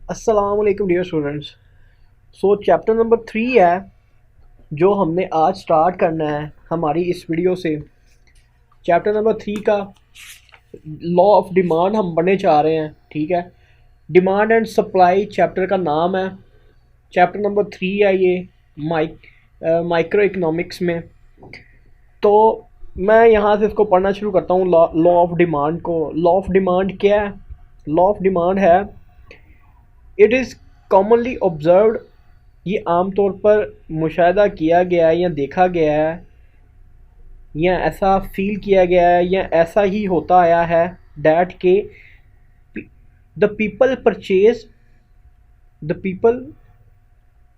अस्सलाम वालेकुम dear students. Chapter number 3 है जो हमने आज स्टार्ट करना है हमारी इस वीडियो से। चैप्टर नंबर 3 का लॉ ऑफ डिमांड हम पढ़ने चाह रहे हैं। ठीक है, डिमांड एंड सप्लाई चैप्टर का नाम है। चैप्टर नंबर 3 है ये माइक्रो इकोनॉमिक्स में। तो मैं यहाँ से इसको पढ़ना शुरू करता हूँ। लॉ ऑफ डिमांड को। लॉ ऑफ डिमांड क्या है? लॉ ऑफ डिमांड है, इट इज़ कॉमनली ऑब्जर्व्ड, ये आमतौर पर मुशाहिदा किया गया है या देखा गया है या ऐसा फील किया गया है या ऐसा ही होता आया है डैट के the people purchase, the people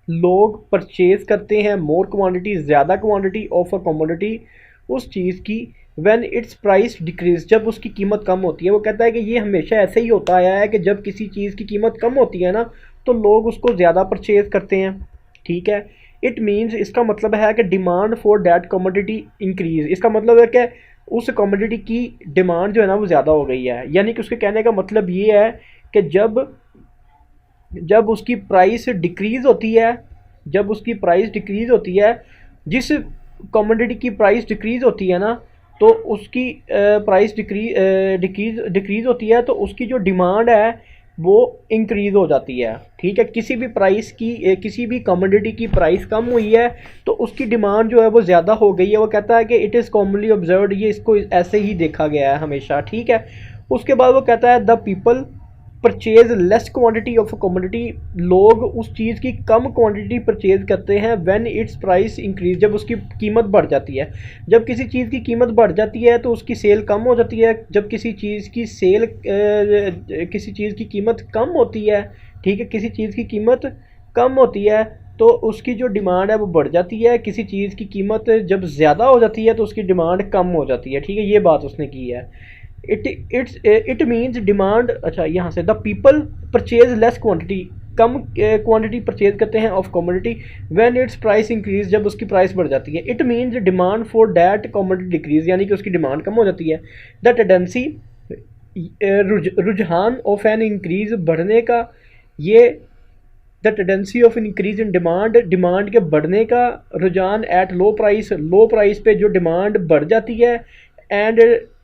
लोग परचेज करते हैं मोर क्वांटिटी, ज़्यादा क्वांटिटी ऑफ अ कमोडिटी, उस चीज़ की, व्हेन इट्स प्राइस डिक्रीज, जब उसकी कीमत कम होती है। वो कहता है कि ये हमेशा ऐसे ही होता आया है कि जब किसी चीज़ की कीमत कम होती है ना तो लोग उसको ज़्यादा परचेज करते हैं। ठीक है, इट मीन्स, इसका मतलब है कि demand for that commodity increase. इसका मतलब है कि उस कमोडिटी की डिमांड जो है ना वो ज़्यादा हो गई है। यानी कि उसके कहने का मतलब ये है कि जब जब उसकी प्राइस डिक्रीज़ होती है, जब उसकी प्राइस डिक्रीज़ होती है, जिस कमोडिटी की प्राइस डिक्रीज़ होती है ना तो उसकी प्राइस डिक्रीज़ होती है तो उसकी जो डिमांड है वो इंक्रीज़ हो जाती है। ठीक है, किसी भी प्राइस की किसी भी कमोडिटी की प्राइस कम हुई है तो उसकी डिमांड जो है वो ज़्यादा हो गई है। वो कहता है कि इट इज़ कॉमनली ऑब्जर्व्ड, ये इसको ऐसे ही देखा गया है हमेशा। ठीक है, उसके बाद वो कहता है the people purchase less quantity of commodity, लोग उस चीज़ की कम क्वांटिटी परचेज करते हैं व्हेन इट्स प्राइस इंक्रीज, जब उसकी कीमत बढ़ जाती है। जब किसी चीज़ की कीमत बढ़ जाती है तो उसकी सेल कम हो जाती है। जब किसी चीज़ की किसी चीज़ की कीमत कम होती है, ठीक है, किसी चीज़ की कीमत कम होती है तो उसकी जो डिमांड है वो बढ़ जाती है। किसी चीज़ की कीमत जब ज़्यादा हो जाती है तो उसकी डिमांड कम हो जाती है। ठीक है, ये बात उसने की है। इट मीन्स डिमांड, अच्छा यहाँ से, the people purchase less quantity, come quantity purchase करते हैं of commodity when it's price increase, जब उसकी प्राइस बढ़ जाती है। It means demand for that commodity decrease, यानी कि उसकी डिमांड कम हो जाती है। द टेंडेंसी, रुझान ऑफ एन इंक्रीज, बढ़ने का, ये the tendency of increase in demand, demand के बढ़ने का रुझान at low price, low price पे जो डिमांड बढ़ जाती है, एंड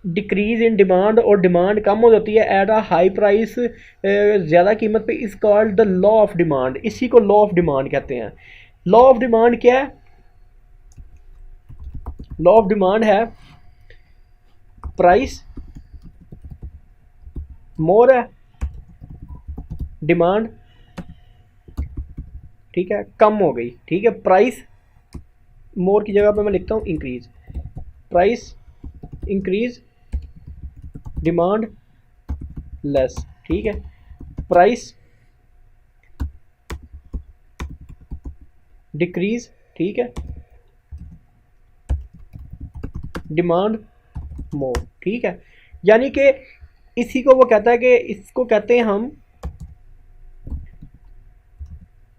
डिक्रीज इन डिमांड, और डिमांड कम हो जाती है एट अ हाई प्राइस, ज़्यादा कीमत पे, इस called the law of demand. इसी को लॉ ऑफ डिमांड कहते हैं। लॉ ऑफ डिमांड क्या है? लॉ ऑफ डिमांड है प्राइस मोर है, डिमांड, ठीक है, कम हो गई। ठीक है, प्राइस मोर की जगह पे मैं लिखता हूँ increase, price increase, demand less. ठीक है, प्राइस डिक्रीज, ठीक है, डिमांड मोर। ठीक है, यानी कि इसी को वो कहता है कि इसको कहते हैं हम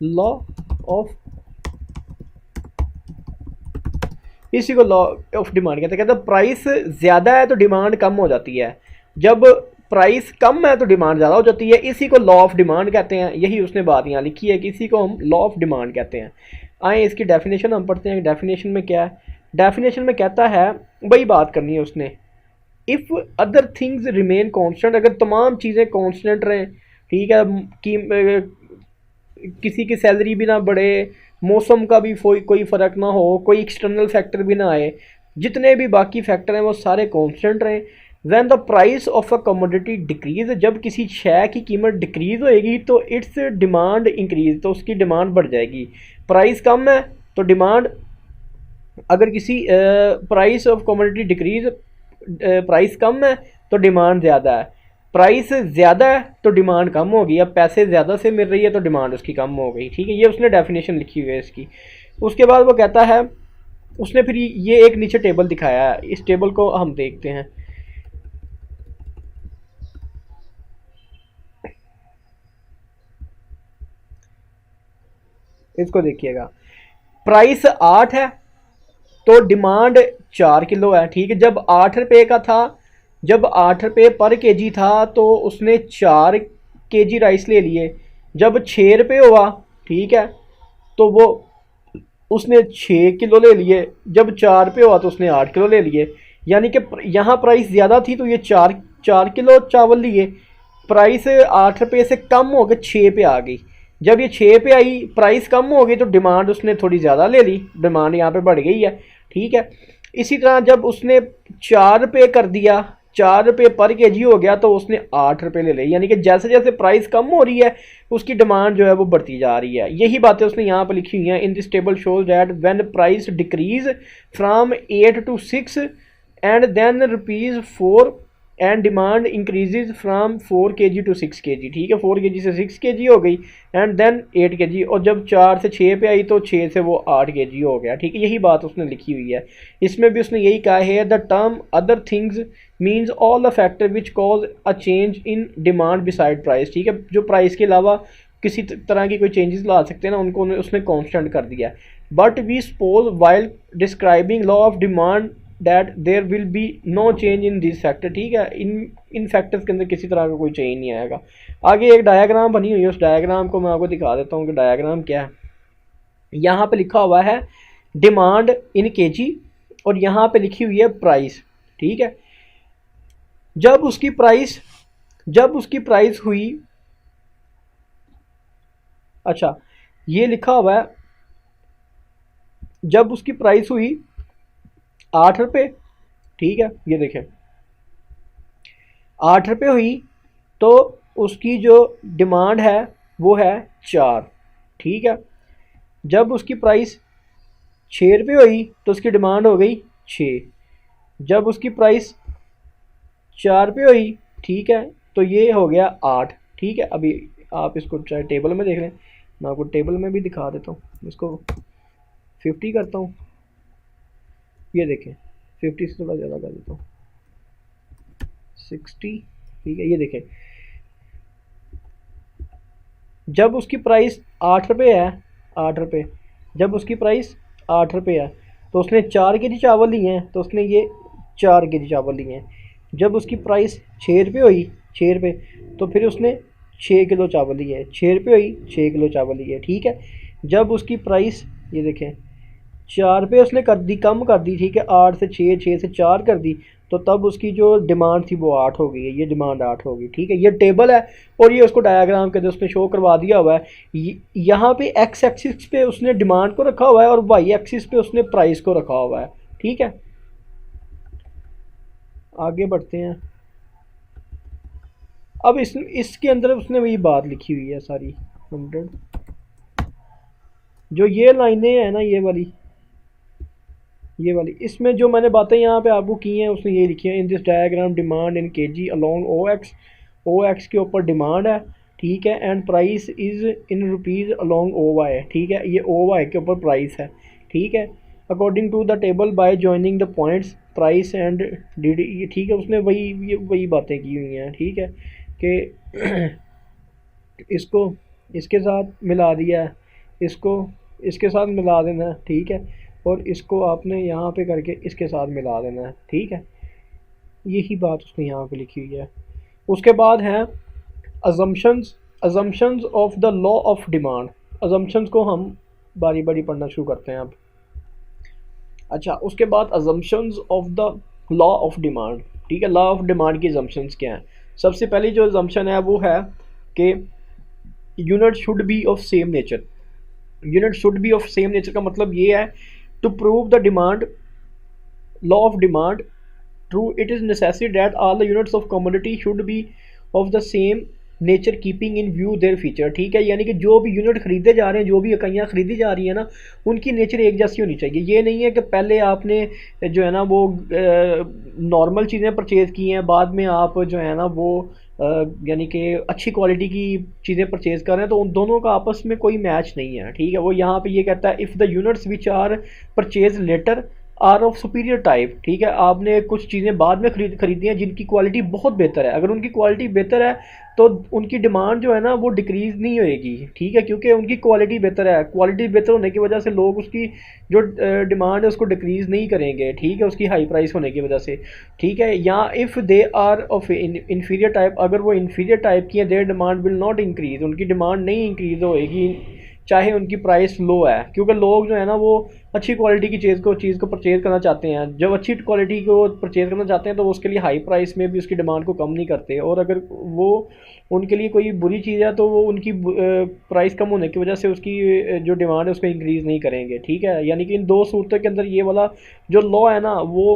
लॉ ऑफ, इसी को लॉ ऑफ डिमांड कहते हैं। कहते हैं प्राइस ज़्यादा है तो डिमांड कम हो जाती है, जब प्राइस कम है तो डिमांड ज़्यादा हो जाती है। इसी को लॉ ऑफ डिमांड कहते हैं। यही उसने बात यहाँ लिखी है कि इसी को हम लॉ ऑफ डिमांड कहते हैं। आए इसकी डेफिनेशन हम पढ़ते हैं। डेफिनेशन में क्या है? डेफिनेशन में कहता है, वही बात करनी है उसने, if other things remain constant, अगर तमाम चीज़ें कांस्टेंट रहें, ठीक है, कि किसी की सैलरी भी ना बढ़े, मौसम का भी कोई फ़र्क ना हो, कोई एक्सटर्नल फैक्टर भी ना आए, जितने भी बाकी फैक्टर हैं वो सारे कांस्टेंट रहें। When the price of a commodity decrease, जब किसी शय की कीमत डिक्रीज होएगी तो इट्स डिमांड इंक्रीज, तो उसकी डिमांड बढ़ जाएगी। प्राइस कम है तो डिमांड, अगर किसी price of commodity decrease, price कम है तो डिमांड ज़्यादा है, प्राइस ज़्यादा है तो डिमांड कम होगी। अब पैसे ज़्यादा से मिल रही है तो डिमांड उसकी कम हो गई। ठीक है, ये उसने डेफिनेशन लिखी हुई है इसकी। उसके बाद वो कहता है, उसने फिर ये एक नीचे टेबल दिखाया है, इस टेबल को हम देखते हैं। इसको देखिएगा, प्राइस 8 है तो डिमांड 4 किलो है। ठीक है, जब 8 रुपये का था, जब 8 रुपये पर केजी था तो उसने 4 केजी राइस ले लिए। जब 6 रुपये हुआ, ठीक है, तो वो उसने 6 किलो ले लिए। जब 4 रुपये हुआ तो उसने 8 किलो ले लिए। यानी कि यहाँ प्राइस ज़्यादा थी तो ये 4 किलो चावल लिए। प्राइस 8 रुपये से कम हो गए 6 पे आ गई। जब ये 6 पे आई, प्राइस कम हो गई तो डिमांड उसने थोड़ी ज़्यादा ले ली, डिमांड यहाँ पे बढ़ गई है, ठीक है। इसी तरह जब उसने 4 रुपये कर दिया, 4 रुपये पर केजी हो गया, तो उसने 8 रुपये ले ली। यानी कि जैसे जैसे प्राइस कम हो रही है उसकी डिमांड जो है वो बढ़ती जा रही है। यही बातें उसने यहाँ पर लिखी हुई हैं। In this table shows that when price decrease from 8 to 6 and then ₹4 and demand increases from 4 kg to 6 kg, ठीक है, 4 kg से 6 kg हो गई एंड देन 8 kg, और जब 4 से 6 पे आई तो 6 से वो 8 kg हो गया, ठीक है। यही बात उसने लिखी हुई है। इसमें भी उसने यही कहा है, the term other things means all the factor which cause a change in demand beside price, ठीक है। जो प्राइस के अलावा किसी तरह की कोई चेंजेस ला सकते हैं ना, उनको उसने कॉन्स्टेंट कर दिया। But we suppose while describing law of demand that there will be no change in this factor, ठीक है। इन फैक्टर्स के अंदर किसी तरह का कोई चेंज नहीं आएगा। आगे एक डायग्राम बनी हुई है, उस डायग्राम को मैं आपको दिखा देता हूँ कि डायग्राम क्या है। यहाँ पे लिखा हुआ है डिमांड इन केजी और यहाँ पे लिखी हुई है प्राइस, ठीक है। जब उसकी प्राइस हुई, अच्छा ये लिखा हुआ है, जब उसकी प्राइस हुई 8 रुपये, ठीक है, ये देखें 8 रुपये हुई तो उसकी जो डिमांड है वो है 4, ठीक है। जब उसकी प्राइस 6 रुपये हुई तो उसकी डिमांड हो गई 6। जब उसकी प्राइस 4 रुपये हुई, ठीक है, तो ये हो गया 8, ठीक है। अभी आप इसको चाहे टेबल में देख लें, मैं आपको टेबल में भी दिखा देता हूँ। इसको 50 करता हूँ, ये देखें 50 से थोड़ा ज़्यादा कर देता हूँ, 60, ठीक है। ये देखें जब उसकी प्राइस 8 रुपये है, 8 रुपये, जब उसकी प्राइस 8 रुपये है तो उसने 4 kg चावल लिए हैं, तो उसने ये 4 kg चावल लिए हैं। जब उसकी प्राइस 6 रुपये हुई, 6 रुपये, तो फिर उसने 6 किलो चावल लिए हैं। 6 रुपये हुई, 6 किलो चावल लिए, ठीक है। जब उसकी प्राइस, ये देखें 4 रुपये उसने कर दी, कम कर दी, ठीक है, 8 से 6, 6 से 4 कर दी, तो तब उसकी जो डिमांड थी वो 8 हो गई है। ये डिमांड 8 हो गई, ठीक है। ये टेबल है और ये उसको डायग्राम के अंदर उसने शो करवा दिया हुआ है। यहाँ पे एक्स एक्सिस पे उसने डिमांड को रखा हुआ है और वाई एक्सिस पे उसने प्राइस को रखा हुआ है, ठीक है। आगे बढ़ते हैं। अब इसके अंदर उसने वही बात लिखी हुई है सारी 100, जो ये लाइनें हैं ना, ये वाली, इसमें जो मैंने बातें यहाँ पे आपको की हैं उसने ये लिखी है। In this diagram demand in kg along O X के ऊपर डिमांड है, ठीक है, and price is in rupees along O Y, ठीक है। ये ओ वाई के ऊपर प्राइस है, ठीक है। According to the table by joining the points price and D D, ठीक है। उसने वही बातें की हुई हैं, ठीक है, कि इसको इसके साथ मिला दिया है, इसको इसके साथ मिला देना है, ठीक है, और इसको आपने यहाँ पे करके इसके साथ मिला देना है, ठीक है। यही बात उसने यहाँ पे लिखी हुई है। उसके बाद है assumptions of the law of demand. Assumptions को हम बारी बारी पढ़ना शुरू करते हैं अब। अच्छा, उसके बाद assumptions of the law of demand, ठीक है। लॉ ऑफ डिमांड की अजम्पशंस क्या हैं? सबसे पहली जो अजम्पशन है वो है कि unit should be of same nature. Unit should be of same nature का मतलब ये है, to prove the demand law of demand true, it is necessary that all the units of commodity should be of the same nature keeping in view their feature, ठीक है। यानी कि जो भी यूनिट खरीदे जा रहे हैं, जो भी इकाइयाँ खरीदी जा रही हैं ना, उनकी नेचर एक जैसी होनी चाहिए। ये नहीं है कि पहले आपने जो है ना वो नॉर्मल चीज़ें परचेज़ की हैं, बाद में आप जो है ना वो यानी कि अच्छी क्वालिटी की चीज़ें परचेज़ कर रहे हैं, तो उन दोनों का आपस में कोई मैच नहीं है, ठीक है। वो यहाँ पे ये कहता है if the units which are purchase later are of superior type, ठीक है। आपने कुछ चीज़ें बाद में खरीदी हैं जिनकी क्वालिटी बहुत बेहतर है। अगर उनकी क्वालिटी बेहतर है तो उनकी डिमांड जो है ना वो डिक्रीज़ नहीं होएगी, ठीक है, क्योंकि उनकी क्वालिटी बेहतर है। क्वालिटी बेहतर होने की वजह से लोग उसकी जो डिमांड है उसको डिक्रीज़ नहीं करेंगे, ठीक है, उसकी हाई प्राइस होने की वजह से, ठीक है। या if they are of inferior type, अगर वो इन्फीरियर टाइप की है, their demand will not increase, उनकी डिमांड नहीं इंक्रीज़ होएगी चाहे उनकी प्राइस लो है, क्योंकि लोग जो है ना वो अच्छी क्वालिटी की चीज़ को परचेज़ करना चाहते हैं। जब अच्छी क्वालिटी को परचेज़ करना चाहते हैं तो वो उसके लिए हाई प्राइस में भी उसकी डिमांड को कम नहीं करते, और अगर वो उनके लिए कोई बुरी चीज़ है तो वो उनकी प्राइस कम होने की वजह से उसकी जो डिमांड है उसको इंक्रीज़ नहीं करेंगे, ठीक है। यानी कि इन दो सूरतों के अंदर ये वाला जो लॉ है ना वो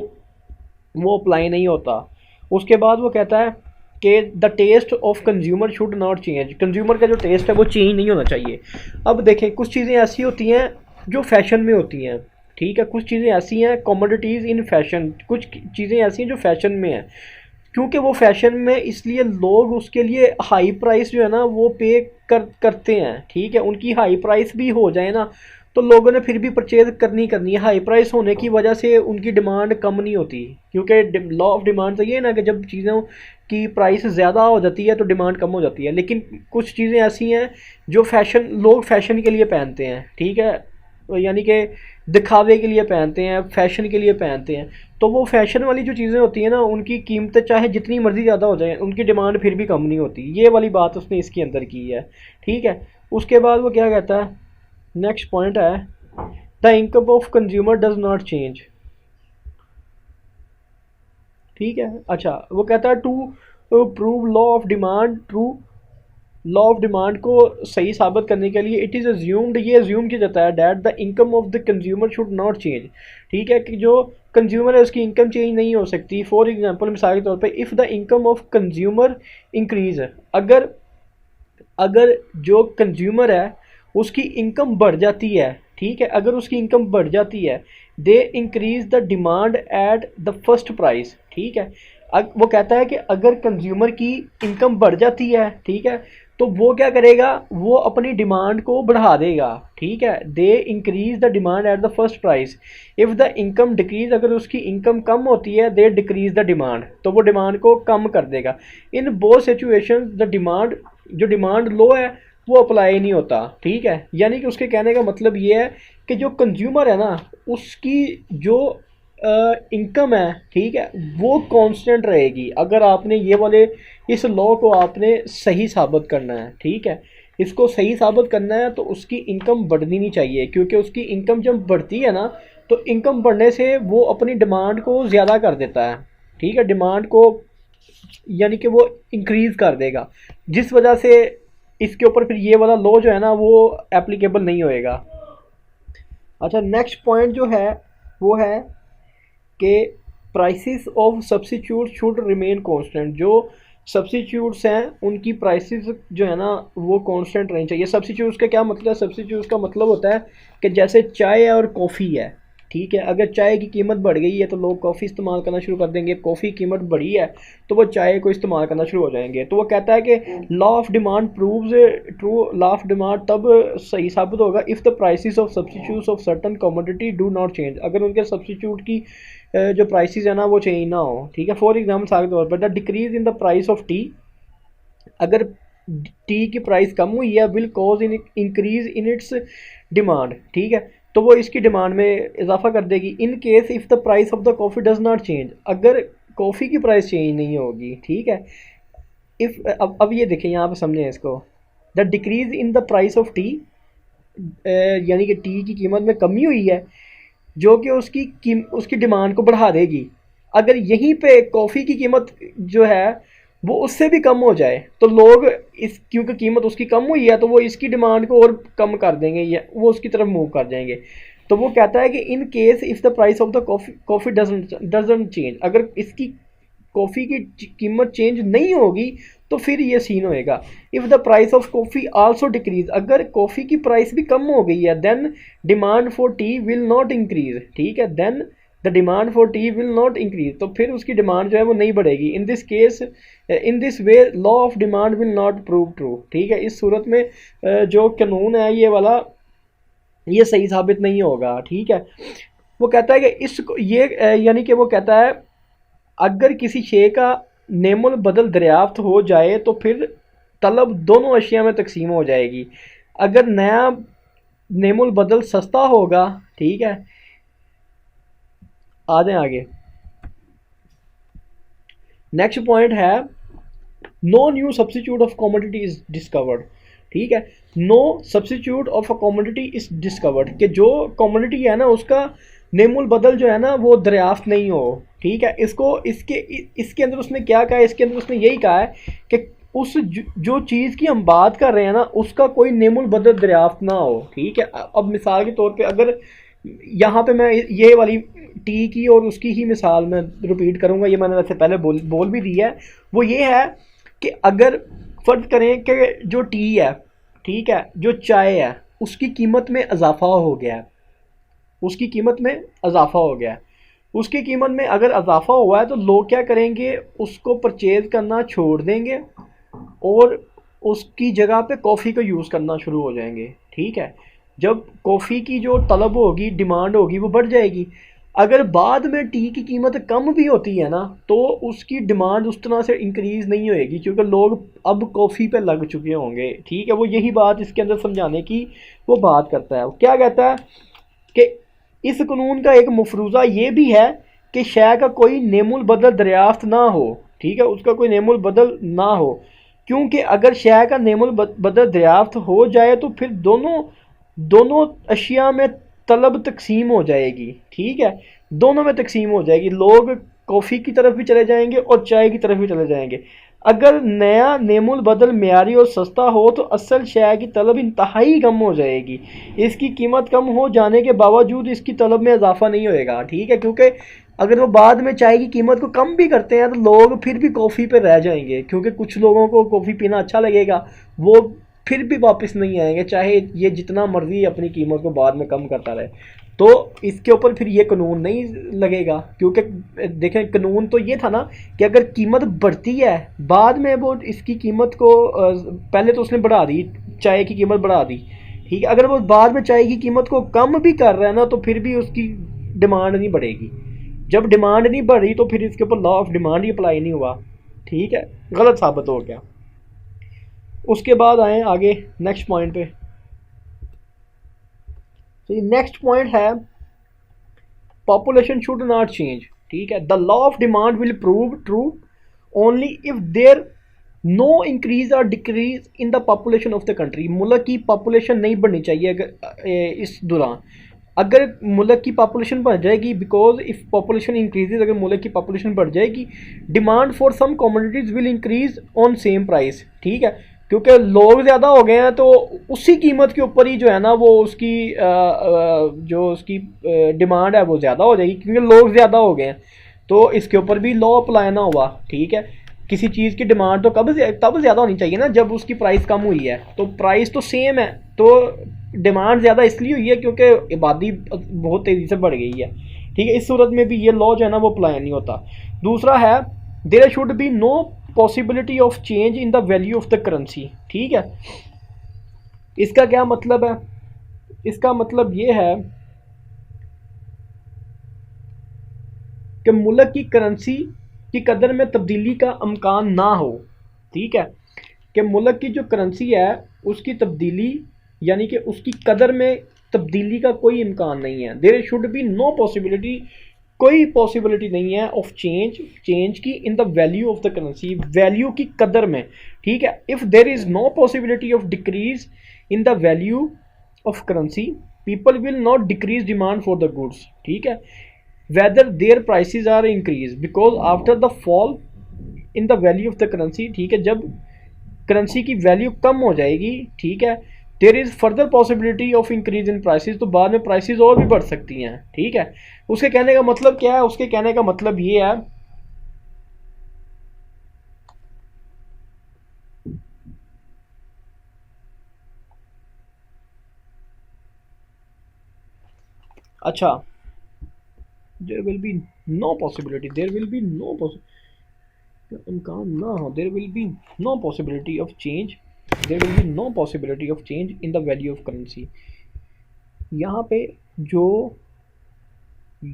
अप्लाई नहीं होता। उसके बाद वो कहता है कि the taste of consumer should not change, consumer का जो टेस्ट है वो चेंज नहीं होना चाहिए। अब देखें, कुछ चीज़ें ऐसी होती हैं जो फैशन में होती हैं, ठीक है, कुछ चीज़ें ऐसी हैं कमोडिटीज़ इन फैशन, कुछ चीज़ें ऐसी हैं जो फैशन में हैं, क्योंकि वो फैशन में, इसलिए लोग उसके लिए हाई प्राइस जो है ना वो पे करते हैं, ठीक है। उनकी हाई प्राइस भी हो जाए ना तो लोगों ने फिर भी परचेज करनी है। हाई प्राइस होने की वजह से उनकी डिमांड कम नहीं होती, क्योंकि लॉ ऑफ डिमांड तो ये है ना कि जब चीज़ों की प्राइस ज़्यादा हो जाती है तो डिमांड कम हो जाती है। लेकिन कुछ चीज़ें ऐसी हैं जो लोग फैशन के लिए पहनते हैं, ठीक है, यानी कि दिखावे के लिए पहनते हैं, फैशन के लिए पहनते हैं, तो वो फैशन वाली जो चीज़ें होती हैं ना उनकी कीमतें चाहे जितनी मर्ज़ी ज़्यादा हो जाए उनकी डिमांड फिर भी कम नहीं होती। ये वाली बात उसने इसके अंदर की है, ठीक है। उसके बाद वो क्या कहता है, नेक्स्ट पॉइंट है the income of consumer does not change, ठीक है। अच्छा, वो कहता है to prove law of demand, law of demand को सही साबित करने के लिए इट इज़ अज्यूम्ड, ये अज्यूम किया जाता है that the income of the consumer should not change, ठीक है, कि जो कंज्यूमर है उसकी इनकम चेंज नहीं हो सकती। फॉर एग्जांपल, मिसाल के तौर पे, if the income of consumer increase, अगर अगर जो कंज्यूमर है उसकी इनकम बढ़ जाती है, ठीक है, अगर उसकी इनकम बढ़ जाती है, they increase the demand at the first price, ठीक है। वो कहता है कि अगर कंज्यूमर की इनकम बढ़ जाती है, ठीक है, तो वो क्या करेगा, वो अपनी डिमांड को बढ़ा देगा, ठीक है। They increase the demand at the first price, if the income decrease, अगर उसकी इनकम कम होती है, दे डिक्रीज द डिमांड, तो वो डिमांड को कम कर देगा। In both situation the demand, जो डिमांड लो है वो अप्लाई नहीं होता, ठीक है। यानी कि उसके कहने का मतलब ये है कि जो कंज्यूमर है ना उसकी जो इनकम है, ठीक है, वो कांस्टेंट रहेगी। अगर आपने ये वाले इस लॉ को आपने सही साबित करना है, ठीक है, इसको सही साबित करना है तो उसकी इनकम बढ़नी नहीं चाहिए, क्योंकि उसकी इनकम जब बढ़ती है ना तो इनकम बढ़ने से वो अपनी डिमांड को ज़्यादा कर देता है, ठीक है, डिमांड को यानी कि वो इंक्रीज़ कर देगा, जिस वजह से इसके ऊपर फिर ये वाला लॉ जो है ना वो एप्लीकेबल नहीं होएगा। अच्छा, नेक्स्ट पॉइंट जो है वो है कि prices of substitute should remain constant, जो सब्स्टिट्यूट्स हैं उनकी प्राइसेस जो है ना वो कांस्टेंट रहनी चाहिए। सब्स्टिट्यूट्स का क्या मतलब है, सब्स्टिट्यूट्स का मतलब होता है कि जैसे चाय और कॉफ़ी है, ठीक है, अगर चाय की कीमत बढ़ गई है तो लोग कॉफ़ी इस्तेमाल करना शुरू कर देंगे, कॉफ़ी की कीमत बढ़ी है तो वो चाय को इस्तेमाल करना शुरू हो जाएंगे। तो वो कहता है कि law of demand proves true, law of demand तब सही साबित होगा if the prices of substitutes of certain commodity do not change, अगर उनके सब्स्टिट्यूट की जो प्राइसेस है ना वो चेंज ना हो, ठीक है। फॉर एग्जाम्पल के तौर पर the decrease in the price of T, अगर टी की प्राइस कम हुई है, will cause in increase in its demand, ठीक है, तो वो इसकी डिमांड में इजाफा कर देगी। In case if the price of the coffee does not change, अगर कॉफ़ी की प्राइस चेंज नहीं होगी, ठीक है। इफ़ अब ये देखें यहाँ पे समझें इसको, the decrease in the price of T, यानी कि टी की कीमत में कमी हुई है जो कि उसकी डिमांड को बढ़ा देगी। अगर यहीं पे कॉफ़ी की कीमत जो है वो उससे भी कम हो जाए तो लोग इस, क्योंकि कीमत उसकी कम हुई है तो वो इसकी डिमांड को और कम कर देंगे या वो उसकी तरफ मूव कर जाएंगे। तो वो कहता है कि in case if the price of the coffee doesn't change, अगर इसकी कॉफ़ी की कीमत चेंज नहीं होगी तो फिर ये सीन होएगा। If the price of coffee also decrease, अगर कॉफ़ी की प्राइस भी कम हो गई है, then demand for tea will not increase, ठीक है, then the demand for tea will not increase, तो फिर उसकी डिमांड जो है वो नहीं बढ़ेगी। In this case, in this way law of demand will not prove true, ठीक है, इस सूरत में जो कानून है ये वाला ये सही साबित नहीं होगा, ठीक है। वो कहता है कि इसको ये यानी कि वो कहता है अगर किसी शे का नेमुल बदल दरियाफ्त हो जाए तो फिर तलब दोनों अशिया में तकसीम हो जाएगी। अगर नया नेमुल बदल सस्ता होगा, ठीक है, आ जाए आगे। नेक्स्ट पॉइंट है no new substitute of commodity is discovered. ठीक है, no substitute of a commodity is discovered, कि जो कॉमोडिटी है ना उसका नेमुल बदल जो है ना वो दरियाफ्त नहीं हो। ठीक है, इसको इसके अंदर उसने क्या कहा है, इसके अंदर उसने यही कहा है कि उस जो चीज़ की हम बात कर रहे हैं ना उसका कोई नेमुल बदल दरियाफ्त ना हो। ठीक है, अब मिसाल के तौर पे अगर यहाँ पे मैं ये वाली टी की और उसकी ही मिसाल मैं रिपीट करूँगा, ये मैंने वैसे पहले बोल भी दी है। वो ये है कि अगर फ़र्ज़ करें कि जो टी है, ठीक है, जो चाय है उसकी कीमत में इजाफा हो गया है, उसकी कीमत में इजाफा हो गया है, उसकी कीमत में अगर इजाफा हुआ है तो लोग क्या करेंगे, उसको परचेज़ करना छोड़ देंगे और उसकी जगह पे कॉफ़ी का यूज़ करना शुरू हो जाएंगे। ठीक है, जब कॉफ़ी की जो तलब होगी, डिमांड होगी, वो बढ़ जाएगी। अगर बाद में टी की कीमत कम भी होती है ना तो उसकी डिमांड उस तरह से इंक्रीज़ नहीं होएगी क्योंकि लोग अब कॉफ़ी पे लग चुके होंगे। ठीक है, वो यही बात इसके अंदर समझाने की वो बात करता है। वो क्या कहता है कि इस कानून का एक मफरूज़ा ये भी है कि शय का कोई नेमुल बदल दरियाफ्त ना हो। ठीक है, उसका कोई नेमुल बदल ना हो, क्योंकि अगर शय का नेमुल बदल दरियाफ्त हो जाए तो फिर दोनों दोनों अशिया में तलब तकसीम हो जाएगी। ठीक है, दोनों में तकसीम हो जाएगी, लोग कॉफ़ी की तरफ भी चले जाएंगे और चाय की तरफ भी चले जाएंगे। अगर नया नेमुल बदल मेयारी और सस्ता हो तो असल शय की तलब इंतहाई कम हो जाएगी, इसकी कीमत कम हो जाने के बावजूद इसकी तलब में इजाफा नहीं होएगा। ठीक है, क्योंकि अगर वो बाद में चाय की कीमत को कम भी करते हैं तो लोग फिर भी कॉफ़ी पे रह जाएंगे, क्योंकि कुछ लोगों को कॉफ़ी पीना अच्छा लगेगा, वो फिर भी वापस नहीं आएंगे चाहे ये जितना मर्जी अपनी कीमत को बाद में कम करता रहे। तो इसके ऊपर फिर ये कानून नहीं लगेगा, क्योंकि देखें कानून तो ये था ना कि अगर कीमत बढ़ती है बाद में वो इसकी कीमत को पहले तो उसने बढ़ा दी, चाय की कीमत बढ़ा दी। ठीक है, अगर वो बाद में चाय की कीमत को कम भी कर रहा है ना तो फिर भी उसकी डिमांड नहीं बढ़ेगी। जब डिमांड नहीं बढ़ी तो फिर इसके ऊपर law of demand he apply नहीं हुआ। ठीक है, गलत साबित हो गया। उसके बाद आए आगे नेक्स्ट पॉइंट पे। तो नेक्स्ट पॉइंट है पॉपुलेशन शुड नॉट चेंज। ठीक है, the law of demand will prove true only if there no increase और decrease in the population of the country. मुल्क की पॉपुलेशन नहीं बढ़नी चाहिए अगर इस दौरान, अगर मुल्क की पॉपुलेशन बढ़ जाएगी, बिकॉज इफ पॉपुलेशन इंक्रीजेज, अगर मुल्क की पॉपुलेशन बढ़ जाएगी, demand for some commodities will increase on same price. ठीक है, क्योंकि लोग ज़्यादा हो गए हैं तो उसी कीमत के ऊपर ही जो है ना वो उसकी जो उसकी डिमांड है वो ज़्यादा हो जाएगी, क्योंकि लोग ज़्यादा हो गए हैं। तो इसके ऊपर भी लॉ अप्लाई ना हुआ। ठीक है, किसी चीज़ की डिमांड तो तब ज़्यादा होनी चाहिए ना जब उसकी प्राइस कम हुई है, तो प्राइस तो सेम है, तो डिमांड ज़्यादा इसलिए हुई है क्योंकि आबादी बहुत तेज़ी से बढ़ गई है। ठीक है, इस सूरत में भी ये लॉ जो है ना वो अप्लाई नहीं होता। दूसरा है there should be no possibility of change in the value of the currency. ठीक है, इसका क्या मतलब है, इसका मतलब ये है कि मुल्क की करेंसी की कदर में तब्दीली का इम्कान ना हो। ठीक है, कि मुल्क की जो करेंसी है उसकी तब्दीली यानी कि उसकी कदर में तब्दीली का कोई इम्कान नहीं है। There should be no possibility, कोई पॉसिबिलिटी नहीं है ऑफ चेंज की in the value of the currency, value की कदर में। ठीक है, if there is no possibility of decrease in the value of currency people will not decrease demand for the goods. ठीक है, whether their prices are increased because after the fall in the value of the currency। ठीक है, जब currency की value कम हो जाएगी, ठीक है, there is further possibility of increase in prices, तो बाद में प्राइसेस और भी बढ़ सकती हैं। ठीक है, उसके कहने का मतलब क्या है, उसके कहने का मतलब ये है अच्छा, there will be no possibility, there will be no इम्कान ना हो, there will be no possibility of change, there will be no possibility of change in the value of currency. यहाँ पे जो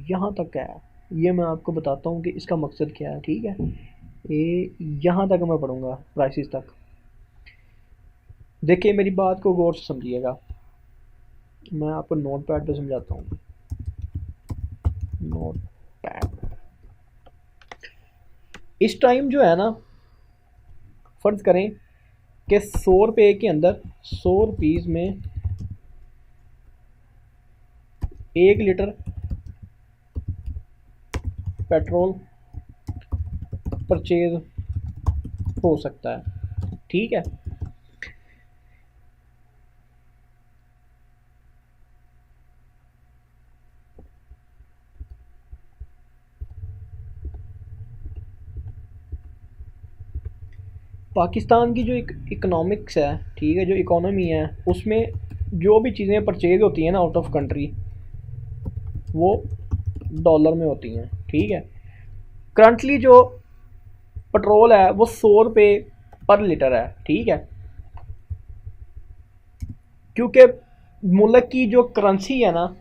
यहाँ तक है ये मैं आपको बताता हूँ कि इसका मकसद क्या है। ठीक है, ये यहाँ तक मैं पढ़ूँगा प्राइसेस तक। देखिए मेरी बात को गौर से समझिएगा, मैं आपको नोट पैड पर समझाता हूँ। नोट पैड इस टाइम जो है ना, फ़र्ज़ करें कि 100 रुपये के अंदर 100 रुपीज़ में 1 लीटर पेट्रोल परचेज हो सकता है, ठीक है। पाकिस्तान की जो इकोनॉमिक्स है, ठीक है, जो इकोनॉमी है, उसमें जो भी चीज़ें परचेज होती हैं ना आउट ऑफ कंट्री, वो डॉलर में होती हैं, ठीक है। करंटली जो पेट्रोल है वो 100 रुपये पर लीटर है, ठीक है। क्योंकि मुल्क की जो करेंसी है ना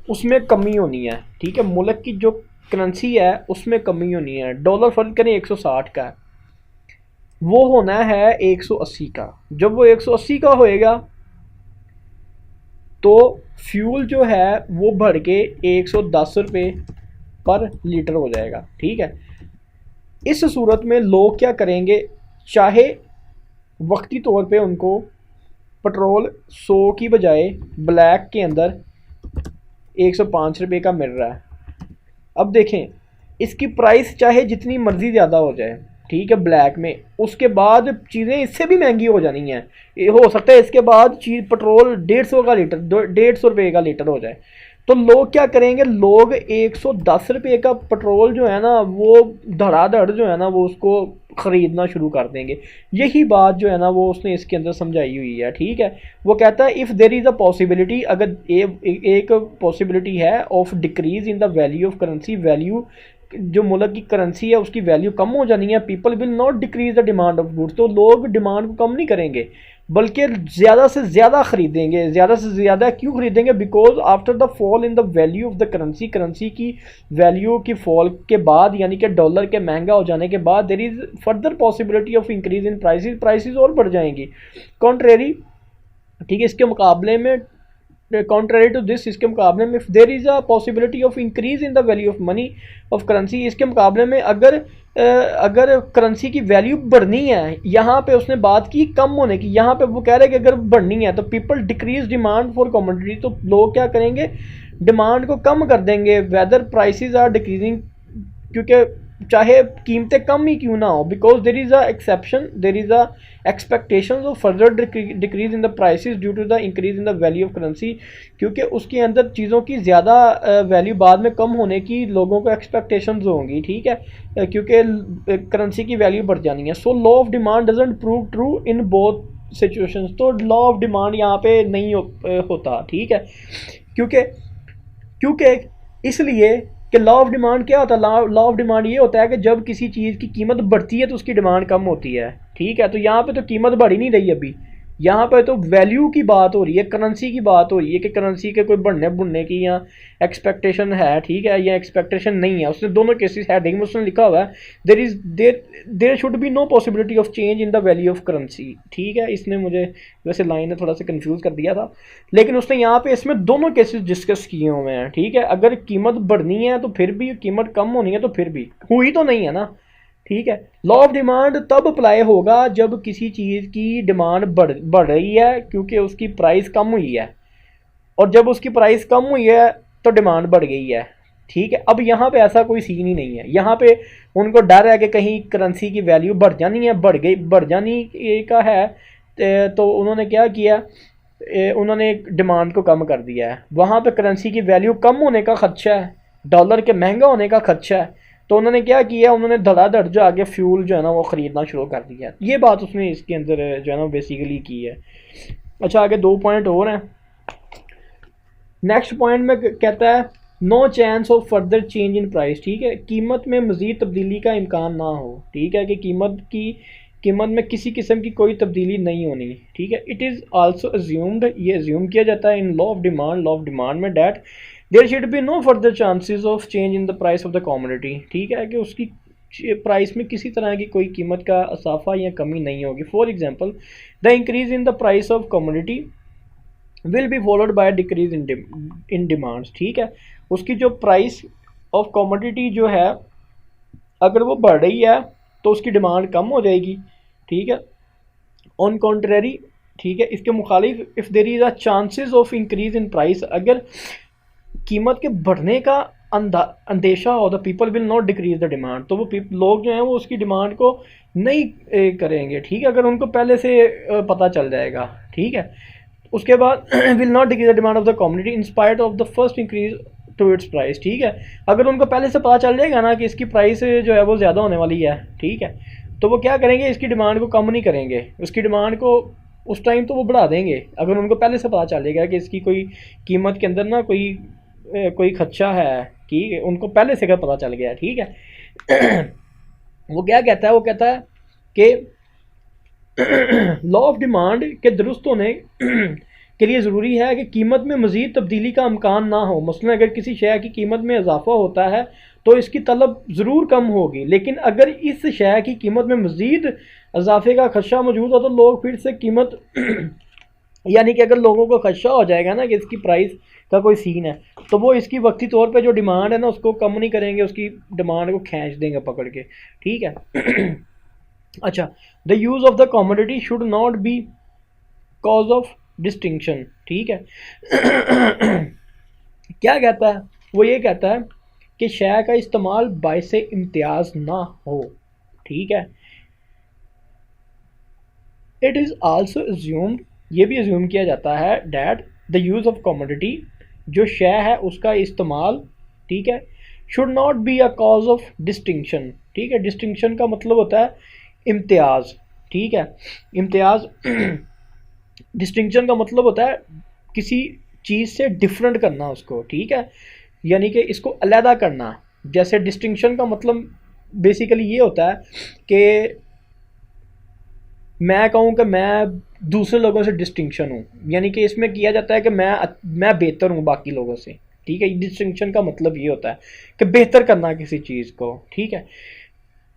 उसमें कमी होनी है, ठीक है। मुल्क की जो करेंसी है उसमें कमी होनी है। डॉलर फ़र्ज करें 160 का है, वो होना है 180 का। जब वो 180 का होएगा तो फ्यूल जो है वो बढ़ के 110 रुपये पर लीटर हो जाएगा, ठीक है। इस सूरत में लोग क्या करेंगे, चाहे वक्ती तौर पे उनको पेट्रोल 100 की बजाय ब्लैक के अंदर 105 रुपये का मिल रहा है। अब देखें, इसकी प्राइस चाहे जितनी मर्ज़ी ज़्यादा हो जाए, ठीक है, ब्लैक में, उसके बाद चीज़ें इससे भी महंगी हो जानी हैं। ये हो सकता है इसके बाद चीज़ पेट्रोल 150 का लीटर, 150 रुपये का लीटर हो जाए। तो लोग क्या करेंगे, लोग 110 रुपये का पेट्रोल जो है ना वो धड़ाधड़ जो है ना वो उसको ख़रीदना शुरू कर देंगे। यही बात जो है ना वो उसने इसके अंदर समझाई हुई है, ठीक है। वो कहता है if there is a possibility, अगर एक पॉसिबिलिटी है of decrease in the value of currency, value जो मुल्क की करेंसी है उसकी वैल्यू कम हो जानी है, people will not decrease the demand of goods, तो लोग डिमांड को कम नहीं करेंगे बल्कि ज़्यादा से ज़्यादा ख़रीदेंगे। ज़्यादा से ज़्यादा क्यों ख़रीदेंगे, because after the fall in the value of the currency, currency की वैल्यू की फॉल के बाद, यानी कि डॉलर के महंगा हो जाने के बाद, there is further possibility of increase in prices, prices और बढ़ जाएंगी। कॉन्ट्रेरी, ठीक है, इसके मुकाबले में, कॉन्ट्रेरी टू दिस, इसके मुकाबले में, देर is a possibility of increase in the value of money of currency, इसके मुकाबले में अगर करेंसी की वैल्यू बढ़नी है, यहाँ पे उसने बात की कम होने की, यहाँ पे वो कह रहे हैं कि अगर बढ़नी है तो people decrease demand for commodity, तो लोग क्या करेंगे, डिमांड को कम कर देंगे। वेदर प्राइसेस आर डिक्रीजिंग, क्योंकि चाहे कीमतें कम ही क्यों ना हो, because there is a exception, there is a expectation of further decrease in the prices due to the increase in the value of currency, क्योंकि उसके अंदर चीज़ों की ज़्यादा वैल्यू बाद में कम होने की लोगों को एक्सपेक्टेशंस होंगी, ठीक है, क्योंकि करेंसी की वैल्यू बढ़ जानी है। So law of demand doesn't prove true in both situations, तो लॉ ऑफ डिमांड यहाँ पे नहीं होता, ठीक है। क्योंकि क्योंकि इसलिए कि लॉ ऑफ डिमांड क्या होता है, लॉ ऑफ डिमांड ये होता है कि जब किसी चीज़ की कीमत बढ़ती है तो उसकी डिमांड कम होती है, ठीक है। तो यहाँ पे तो कीमत बढ़ ही नहीं रही अभी, यहाँ पे तो वैल्यू की बात हो रही है, करेंसी की बात हो रही है कि करेंसी के कोई बढ़ने बुढ़ने की या एक्सपेक्टेशन है, ठीक है, या एक्सपेक्टेशन नहीं है। उसने दोनों केसेस हेडिंग में उसने लिखा हुआ है there should be no possibility of change in the value of currency, ठीक है। इसने मुझे वैसे लाइन ने थोड़ा सा कंफ्यूज कर दिया था, लेकिन उसने यहाँ पे इसमें दोनों केसेस डिस्कस किए हुए हैं, ठीक है। अगर कीमत बढ़नी है तो फिर भी, कीमत कम होनी है तो फिर भी, हुई तो नहीं है ना, ठीक है। लॉ ऑफ डिमांड तब अप्लाई होगा जब किसी चीज़ की डिमांड बढ़ रही है क्योंकि उसकी प्राइस कम हुई है, और जब उसकी प्राइस कम हुई है तो डिमांड बढ़ गई है, ठीक है। अब यहाँ पे ऐसा कोई सीन ही नहीं है, यहाँ पे उनको डर है कि कहीं करेंसी की वैल्यू बढ़ जानी है, बढ़ जानी का है, तो उन्होंने क्या किया, उन्होंने डिमांड को कम कर दिया है। वहाँ पे करेंसी की वैल्यू कम होने का खदशा है, डॉलर के महंगा होने का खदशा है, तो उन्होंने क्या किया, उन्होंने धड़ाधड़ जो आगे फ्यूल जो है ना वो ख़रीदना शुरू कर दिया। ये बात उसने इसके अंदर जो है ना बेसिकली की है। अच्छा, आगे 2 पॉइंट और हैं। नेक्स्ट पॉइंट में कहता है no chance of further change in price, ठीक है, कीमत में मज़ीद तब्दीली का इम्कान ना हो, ठीक है, कि कीमत में किसी किस्म की कोई तब्दीली नहीं होनी, ठीक है। इट इज़ आल्सो अज्यूम्ड, ये अज्यूम किया जाता है इन लॉ ऑफ डिमांड में, that there should be no further chances of change in the price of the commodity, ठीक है, कि उसकी प्राइस में किसी तरह की कोई कीमत का इजाफा या कमी नहीं होगी। For example, the increase in the price of commodity will be followed by decrease in demands. ठीक है, उसकी जो प्राइस ऑफ कमोडिटी जो है अगर वो बढ़ रही है तो उसकी डिमांड कम हो जाएगी। ठीक है, ऑन कॉन्ट्रेरी, ठीक है, इसके मुखालिफ if there is a chances of increase in price, अगर कीमत के बढ़ने का अंदेशा हो, the people will not decrease the demand, तो वो लोग जो हैं वो उसकी डिमांड को नहीं करेंगे। ठीक है, अगर उनको पहले से पता चल जाएगा। ठीक है, उसके बाद will not decrease the demand of the community in spite of the first increase to its price. ठीक है, अगर उनको पहले से पता चल जाएगा ना कि इसकी प्राइस जो है वो ज़्यादा होने वाली है, ठीक है, तो वो क्या करेंगे, इसकी डिमांड को कम नहीं करेंगे, उसकी डिमांड को उस टाइम तो वो बढ़ा देंगे अगर उनको पहले से पता चल जाएगा कि इसकी कोई कीमत के अंदर ना कोई खदशा है, कि उनको पहले से अगर पता चल गया। ठीक है वो क्या कहता है, वो कहता है कि लॉ ऑफ डिमांड के दुरुस्त होने के लिए ज़रूरी है कि कीमत में मज़ीद तब्दीली का इम्कान ना हो। मसलन अगर किसी शय की कीमत में इजाफा होता है तो इसकी तलब ज़रूर कम होगी, लेकिन अगर इस शय की कीमत में मज़ीद इजाफे का खदशा मौजूद हो तो लोग फिर से कीमत यानी कि अगर लोगों को खदशा हो जाएगा ना कि इसकी प्राइस का कोई सीन है तो वो इसकी वक्ती तौर पे जो डिमांड है ना उसको कम नहीं करेंगे, उसकी डिमांड को खींच देंगे पकड़ के। ठीक है अच्छा, the use of the commodity should not be cause of distinction. ठीक है क्या कहता है, वो ये कहता है कि शय का इस्तेमाल बायसे इम्तियाज ना हो। ठीक है, इट इज़ आल्सो एज्यूम्ड, ये भी एज्यूम किया जाता है, that the use of commodity, जो शय है उसका इस्तेमाल, ठीक है, should not be a cause of distinction. ठीक है, डिस्टिंक्शन का मतलब होता है इम्तियाज़। ठीक है, इम्तियाज़ डिस्टिंक्शन का मतलब होता है किसी चीज़ से डिफरेंट करना उसको। ठीक है, यानी कि इसको अलहदा करना। जैसे डिस्टिंक्शन का मतलब बेसिकली ये होता है कि मैं कहूँ कि मैं दूसरे लोगों से डिस्टिंक्शन हूँ, यानी कि इसमें किया जाता है कि मैं बेहतर हूँ बाकी लोगों से। ठीक है, डिस्टिंक्शन का मतलब ये होता है कि बेहतर करना किसी चीज़ को। ठीक है,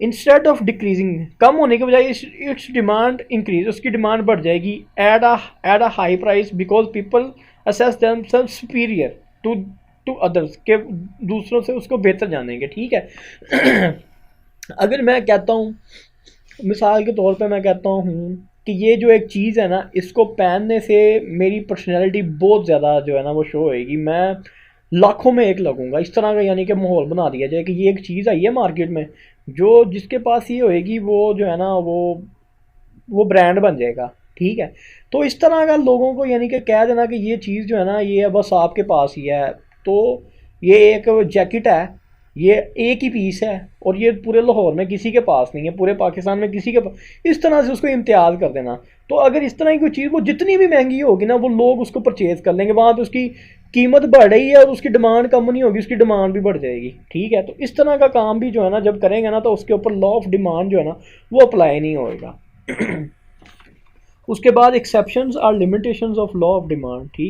इंस्टेड ऑफ डिक्रीजिंग, कम होने के बजाय इट्स डिमांड इंक्रीज, उसकी डिमांड बढ़ जाएगी at a high price because people assess themselves superior to others, के दूसरों से उसको बेहतर जानेंगे। ठीक है अगर मैं कहता हूँ, मिसाल के तौर पे मैं कहता हूँ कि ये जो एक चीज़ है ना, इसको पहनने से मेरी पर्सनैलिटी बहुत ज़्यादा जो है ना वो शो होएगी, मैं लाखों में एक लगूंगा, इस तरह का यानी कि माहौल बना दिया जाए कि ये एक चीज़ आई है मार्केट में, जो जिसके पास ये होएगी वो जो है ना वो ब्रांड बन जाएगा। ठीक है, तो इस तरह का लोगों को यानी कि कह देना कि ये चीज़ जो है ना ये बस आपके पास ही है, तो ये एक जैकेट है, ये एक ही पीस है और ये पूरे लाहौर में किसी के पास नहीं है, पूरे पाकिस्तान में किसी के पास, इस तरह से उसको इम्तियाज़ कर देना। तो अगर इस तरह की कोई चीज़ वो जितनी भी महंगी होगी ना वो लोग उसको परचेज़ कर लेंगे, वहाँ पे उसकी कीमत बढ़ रही है और उसकी डिमांड कम नहीं होगी, उसकी डिमांड भी बढ़ जाएगी। ठीक है, तो इस तरह का काम भी जो है ना जब करेंगे ना तो उसके ऊपर लॉ ऑफ डिमांड जो है ना वो अप्लाई नहीं होएगा उसके बाद exceptions are limitations of law of demand. ठीक